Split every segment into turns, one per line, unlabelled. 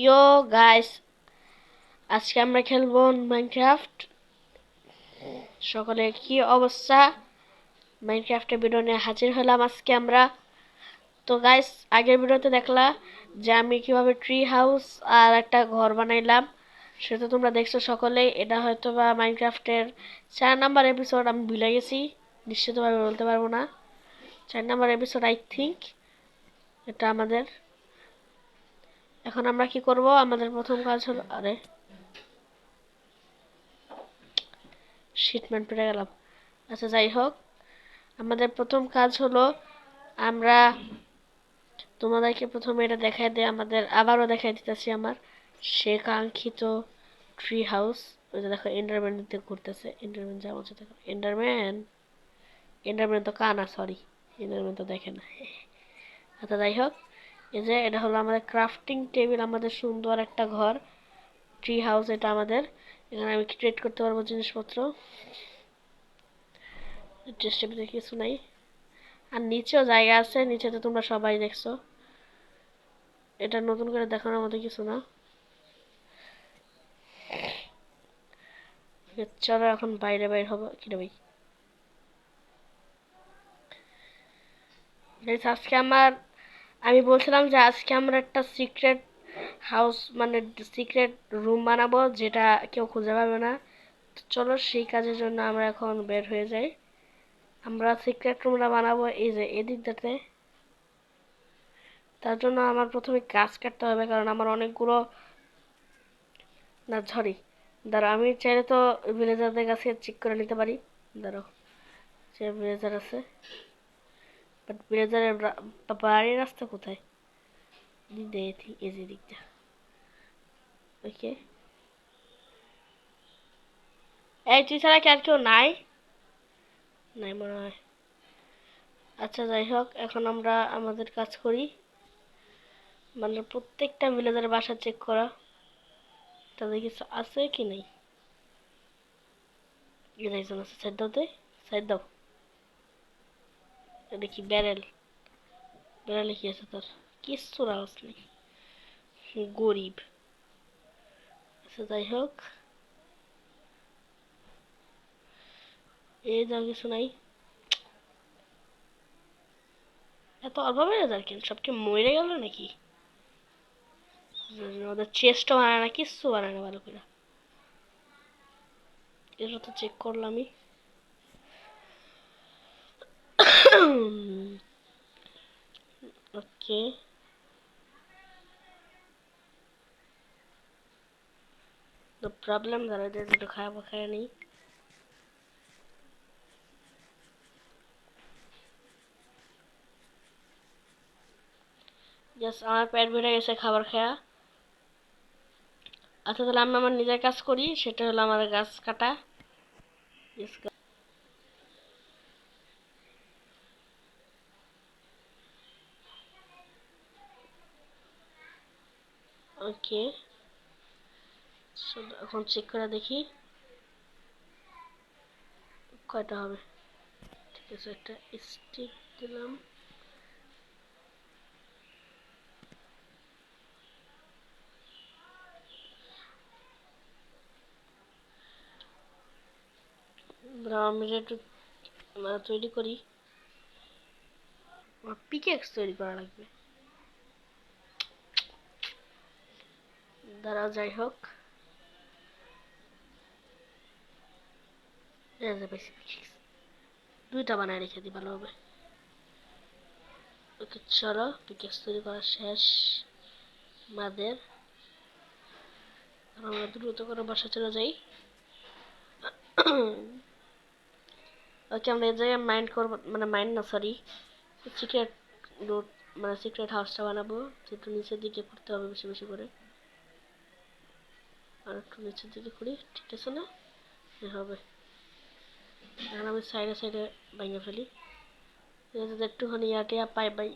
ইয়ো guys, আজকে আমরা খেলবো মাইনক্রাফট। সকলের কি অবস্থা? মাইনক্রাফটের ভিডিও নিয়ে হাজির হলাম আজকে আমরা। তো গাইস, আগের ভিডিওতে দেখলা যে আমি কিভাবে ট্রি হাউস আর একটা ঘর বানাইলাম, সেটা তোমরা দেখছো সকলেই। এটা হয়তো বা মাইনক্রাফটের 4 নাম্বার এপিসোড, আমি ভুলে গেছি, নিশ্চিতভাবে বলতে পারবো না। 4 নাম্বার এপিসোড আই থিঙ্ক এটা আমাদের। এখন আমরা কি করব? আমাদের প্রথম কাজ হলো, আরে শিটম্যান পেরে গেলাম। আচ্ছা, যাই হোক, আমাদের প্রথম কাজ হলো আমরা তোমাদেরকে প্রথমে এটা দেখাই দিই, আমাদের আবারও দেখাই দিতেছি আমার সে কাঙ্ক্ষিত ট্রি হাউস। ওই যে দেখো, এন্ডারম্যান দিতে ঘুরতেছে। এন্ডারম্যান যা বলছে দেখো, এন্ডারম্যান। এন্ডারম্যান তো কানা, সরি, এন্ডারম্যান তো দেখে না। আচ্ছা, যাই হোক, এই যে এটা হলো আমাদের ক্রাফটিং টেবিল, আমাদের সুন্দর একটা ঘর, ট্রি হাউস এটা আমাদের। এখানে আমি ক্রিয়েট করতে পারবো জিনিসপত্র। টেস্ট টেবিলে কিছু নাই, আর নিচেও জায়গা আছে, নিচে তো তোমরা সবাই দেখছো। এটা নতুন করে দেখানোর মতো কিছু না। চলো এখন বাইরে বাইর হবো। কিরে ভাই, আজকে আমি বলছিলাম যে আজকে আমরা একটা সিক্রেট হাউস, মানে সিক্রেট রুম বানাবো, যেটা কেউ খুঁজে পাবে না। তো চলো সেই কাজের জন্য আমরা এখন বের হয়ে যাই। আমরা সিক্রেট রুমটা বানাবো এই যে এদিকটাতে। তার জন্য আমার প্রথমে গাছ কাটতে হবে, কারণ আমার অনেকগুলো, না সরি, দাঁড়াও, আমি চাইলে তো ভিলেজারদের কাছে চেক করে নিতে পারি। দাঁড়াও, সে ভিলেজার আছে, বাট ভিলেজারের বাড়ির রাস্তা কোথায়? দেখি এই যে দিকটা। ওকে, এই তুই ছাড়া কি আর কেউ নাই? নাই মনে হয়। আচ্ছা, যাই হোক, এখন আমরা আমাদের কাজ করি, মানে প্রত্যেকটা ভিলেজারের বাসা চেক করা, তাদের কিছু আছে কি নেই। একজন আছে, সাইড দাও, সাইড দাও। এটা কি ব্যারেল? ব্যারেলে কি আছে তার? কিচ্ছু আওয়াজ নেই, গরিব। আচ্ছা, যাই হোক, এই যা কিছু নাই। এত অল্প ভিলেজার কেন? সব কি মরে গেল নাকি? ওদের চেস্টও বানায় না, কিচ্ছু বানায় না ভালো করে। এটা তো চেক করলামই। ওকে, নো প্রবলেম। ধরো যে দুটো খাওয়া খায় নেই। জাস্ট আমার পেট ভরে গেছে খাবার খাওয়া। আচ্ছা, তাহলে আমি আমার নিজের কাজ করি, সেটা হলো আমার গাছ কাটা। ওকে, এখন চেক করে দেখি কয়টা হবে। ঠিক আছে, একটা স্টিক দিলাম। আমি একটু তৈরি করি, পিকেক্স তৈরি করা লাগবে। দাঁড়াও, যাই হোক, দুইটা বানায় রেখে দিই, ভালো হবে। ওকে, চলো, পিকেক্স তৈরি করা শেষ আমাদের। আমরা দ্রুত করে বাসা চলে যাই। ওকে, আমরা এই জায়গায় মাইন্ড করবো, মানে মাইন্ড না, সরি, সিক্রেট রুট, মানে সিক্রেট হাউসটা বানাবো, যেহেতু নিচের দিকে করতে হবে বেশি বেশি করে। আর একটু নিচের দিকে করি, ঠিক আছে না? হবে। এখন আমি সাইডে সাইডে ভেঙে ফেলি, যাতে একটুখানি ইয়াটিয়া পাই বাই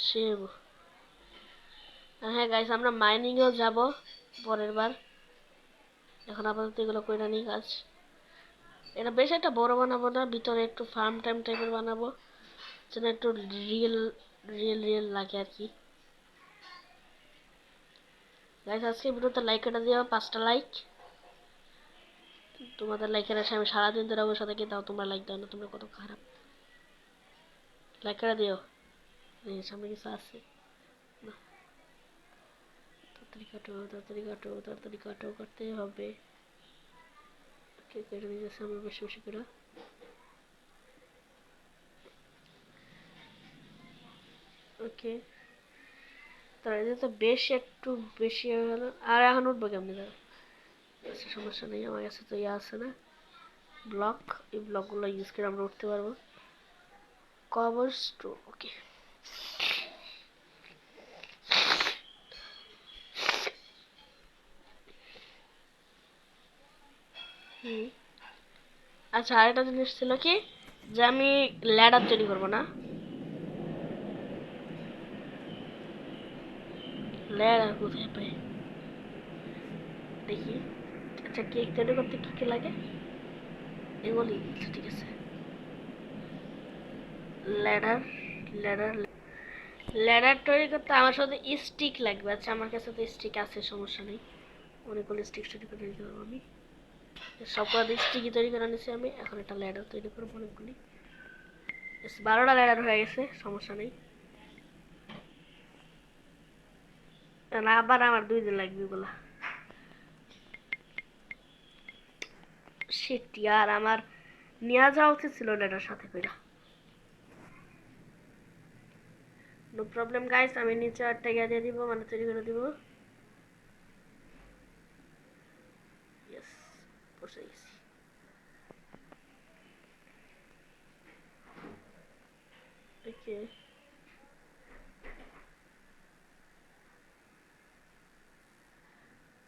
সেব। আর হ্যাঁ গাইস, আমরা মাইনিংয়েও যাব পরের বার। এখন আপাতত এগুলো কইরা নিই কাজ। এটা বেশ একটা বড় বানাবো না, ভিতরে একটু ফার্ম টাইম টাইপের বানাবো, যেন একটু রিয়েল রিয়েল রিয়েল লাগে আর কি। গাইস আজকে ভিডিওতে লাইক করে দিও 5টা লাইক। তোমাদের লাইকের আশায় আমি সারাদিন ধরে বসে থাকি, তাও তোমরা লাইক দাও না, তোমরা কত খারাপ। লাইক করে দিও। সামনে কিছু আছে না, তাড়াতাড়ি কাটো তাড়াতাড়ি কাটো তাড়াতাড়ি কাটো, করতে হবে। ওকে কেটে নিয়ে যাচ্ছে আমরা বেশি বেশি করে। ওকে তার এটা তো বেশি একটু বেশি হয়ে গেল। আর এখন উঠবো কেমনি দাঁড়া, আচ্ছা সমস্যা নেই, আমার কাছে তো ইয়ে আছে না ব্লক, এই ব্লকগুলো ইউজ করে আমরা উঠতে পারবো। কভার স্টো ওকে। আচ্ছা আরেকটা জিনিস ছিল কি, যে আমি ল্যাডার তৈরি করবো না, ল্যাডার কোথায় পাই দেখি। আচ্ছা কেক তৈরি করতে কি কি লাগে এগুলি, আচ্ছা ঠিক আছে। ল্যাডার ল্যাডার ল্যাডার তৈরি করতে আমার সাথে স্টিক লাগবে। আচ্ছা আমার কাছে তো স্টিক আছে, সমস্যা নেই, অনেকগুলো স্টিক তৈরি করে নিতে পারবো আমি। সব কটা স্টিকই তৈরি করে নিয়েছি আমি, এখন একটা ল্যাডার তৈরি করবো অনেকগুলি। 12টা ল্যাডার হয়ে গেছে, সমস্যা নেই। না আবার আমার 2 দিন লাগবে এগুলা। শিট ইয়ার, আমার নিয়ে যাওয়া উচিত ছিল ল্যাডার সাথে করে। নো প্রবলেম গাইস, আমি নিচে একটা ইয়ে দিয়ে দিব, মানে তৈরি করে দিব। ইয়েস, বসে গেছি। ওকে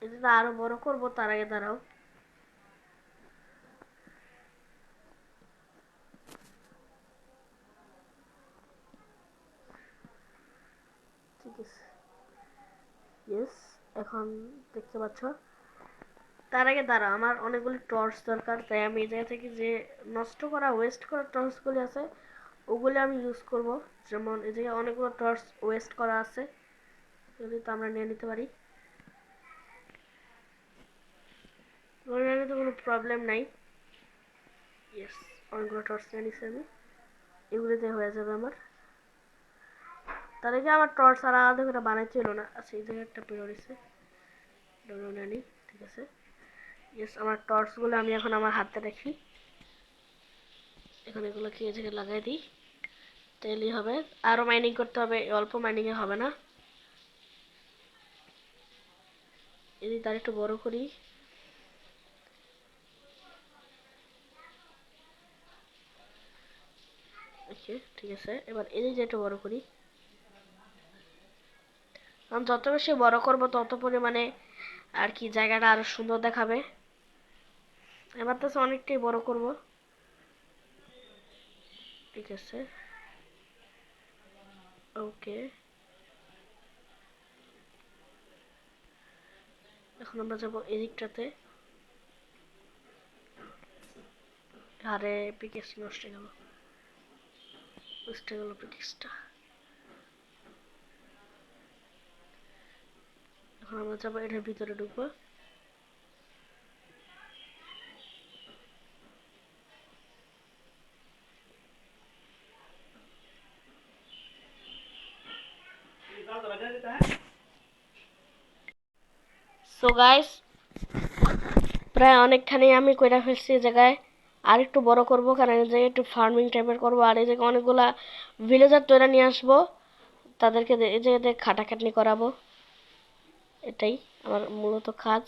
এটা আরো বড় করবো, তার আগে দাঁড়াও। ঠিক আছে, ইয়েস, এখন দেখতে পাচ্ছ। তার আগে দাঁড়াও, আমার অনেকগুলি টর্চ দরকার, তাই আমি এই জায়গা থেকে যে নষ্ট করা ওয়েস্ট করা টর্চগুলি আছে ওগুলি আমি ইউজ করব। যেমন এই জায়গায় অনেকগুলো টর্চ ওয়েস্ট করা আছে, এগুলি তো আমরা নিয়ে নিতে পারি, ওগুলো নিয়ে তো কোনো প্রবলেম নাই। ইয়েস, অনেকগুলো টর্চ নিয়ে নিছি আমি, এগুলিতে হয়ে যাবে আমার। তার আগে আমার টর্চ আর আলাদা করে বানাইছিল না। আচ্ছা এই জায়গায় একটা পেয়ে রয়েছে, নিয়ে নিই, ঠিক আছে। ইয়েস, আমার টর্চগুলো আমি এখন আমার হাতে রাখি, এখন এগুলোকে এই জায়গায় লাগাই দিই, তাইলেই হবে। আরও মাইনিং করতে হবে, অল্প মাইনিংয়ে হবে না। যদি তার একটু বড় করি, ওকে ঠিক আছে। এবার এই যে একটু বড় করি, কারণ যত বেশি বড় করব তত পরিমাণে আর কি জায়গাটা আরো সুন্দর দেখাবে। এবার তো অনেকটাই বড় করব, ঠিক আছে। ওকে এখন আমরা যাবো এদিকটাতে। আরে পিকেক্স নষ্ট হয়ে গেল, নষ্ট হয়ে গেল পিকেক্সটা। এখন আমরা যাবো এটার ভিতরে ঢুকবো। সো গাইস, প্রায় অনেকখানি আমি কইরা ফেলছি এই জায়গায়। আর একটু বড় করব, কারণ এই জায়গায় একটু ফার্মিং টাইপের করবো, আর এই জায়গায় অনেকগুলা ভিলেজার তৈরি নিয়ে আসবো, তাদেরকে এই জায়গাতে খাটাখাটনি করাবো, এটাই আমার মূলত কাজ।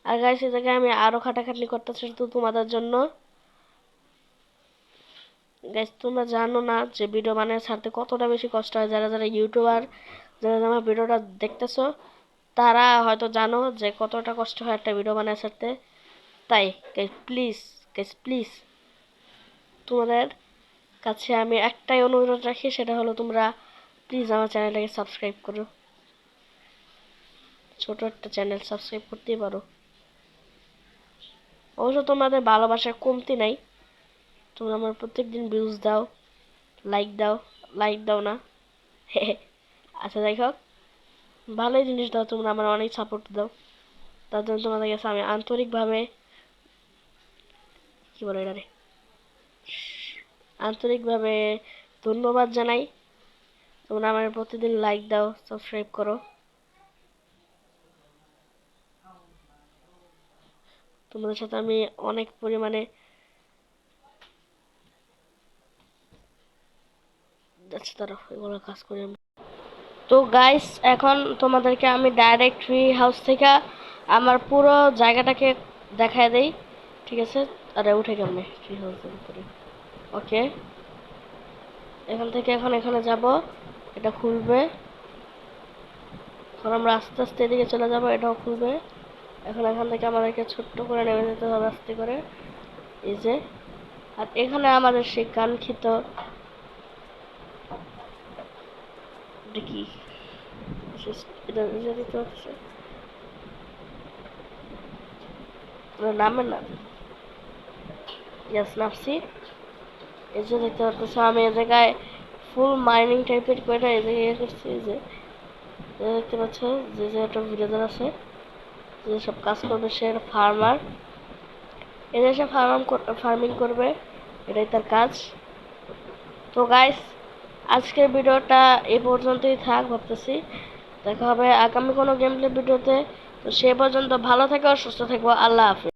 আর গাইস এই জায়গায় আমি আরো খাটাখাটনি করতেছি শুধু তোমাদের জন্য। গাইস তোমরা জানো না যে ভিডিও বানায় ছাড়তে কতটা বেশি কষ্ট হয়, যারা যারা ইউটিউবার, যারা আমার ভিডিওটা দেখতেছো তারা হয়তো জানো যে কতটা কষ্ট হয় একটা ভিডিও বানায় ছাড়তে। তাই গাইস প্লিজ, গাইস প্লিজ, তোমাদের কাছে আমি একটাই অনুরোধ রাখি, সেটা হলো তোমরা প্লিজ আমার চ্যানেলটাকে সাবস্ক্রাইব করো। ছোট একটা চ্যানেল, সাবস্ক্রাইব করতেই পারো। অবশ্য তোমাদের ভালোবাসার কমতি নাই, তোমরা আমার প্রত্যেকদিন ভিউজ দাও, লাইক দাও, লাইক দাও না। আচ্ছা যাই হোক, ভালোই জিনিস দাও, তোমরা আমার অনেক সাপোর্ট দাও, তার জন্য তোমাদের কাছে আমি আন্তরিকভাবে কি বলে এটা রে, আন্তরিকভাবে ধন্যবাদ জানাই। তোমরা আমার প্রতিদিন লাইক দাও, সাবস্ক্রাইব করো। তোমাদের সাথে আমি অনেক পরিমাণে যাচ্ছে, তারা এগুলো কাজ করি আমি। তো গাইস, এখন তোমাদেরকে আমি ডাইরেক্ট ট্রি হাউস থেকে আমার পুরো জায়গাটাকে দেখায় দেই, ঠিক আছে? আরে উঠে কেমনে ট্রি হাউসের উপরে? ওকে, এখান থেকে এখন এখানে যাব, এটা খুলবে। এখন আমরা আস্তে আস্তে এদিকে চলে যাব, এটাও খুলবে। এখন এখান থেকে আমাদেরকে ছোট্ট করে নেমে যেতে হবে আস্তে করে, এই যে। আর এখানে আমাদের সেই কাঙ্ক্ষিত, এটা কি, এটা দিতে হচ্ছে নামের না, ইয়াস নামছি। এই যে দেখতে পাচ্ছ আমি এ জায়গায় ফুল মাইনিং টাইপের করে এই জায়গায় ইয়ে করছি, এই যে দেখতে পাচ্ছ যে যে একটা ভিলেজার আছে, যে সব কাজ করবে, সে ফার্মার, এদের সে ফার্মিং করবে, এটাই তার কাজ। তো গাইস, আজকের ভিডিওটা এই পর্যন্তই থাক ভাবতেছি, দেখা হবে আগামী কোনো গেম প্লে ভিডিওতে। তো সে পর্যন্ত ভালো থেকো, সুস্থ থেকো, আল্লাহ হাফেজ।